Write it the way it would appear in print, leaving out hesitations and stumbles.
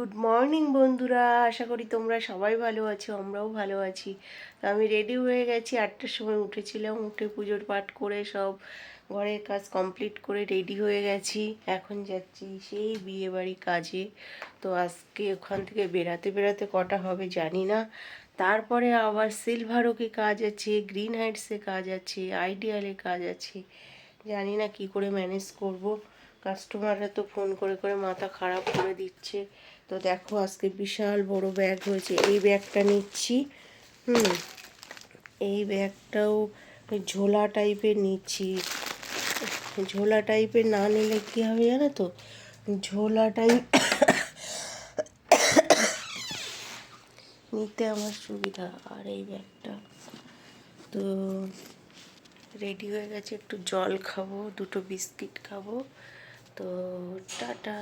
Good morning বন্ধুরা, আশা করি তোমরা সবাই ভালো আছো, আমরাও ভালো আছি। তো আমি রেডি হয়ে গেছি, 8টার সময় উঠেছিলাম, উঠে পুজোর পাঠ করে সব ঘরের কাজ কমপ্লিট করে রেডি হয়ে গেছি। এখন যাচ্ছি সেই বিয়েবাড়ি কাজে। তো আজকে ওখান থেকে বেরাতে বেরাতে কটা হবে জানি না। তারপরে আবার সিলভার ওকে কাজ আছে, গ্রিন হাইটসে কাজ আছে, আইডিয়ালে কাজ আছে। জানি না কি করে ম্যানেজ করব। কাস্টমাররা তো ফোন করে করে মাথা খারাপ করে দিচ্ছে। তো দেখো আজকে বিশাল বড় ব্যাগ হয়েছে, এই ব্যাগটা নিচ্ছি। এই ব্যাগটাও ঝোলা টাইপের নিচ্ছি। ঝোলা টাইপের না নিলে কী হবে জানো তো, ঝোলা টাইপ নিতে আমার সুবিধা। আর এই ব্যাগটা তো রেডি হয়ে গেছে, একটু জল খাবো, দুটো বিস্কিট খাবো। তো টাটা।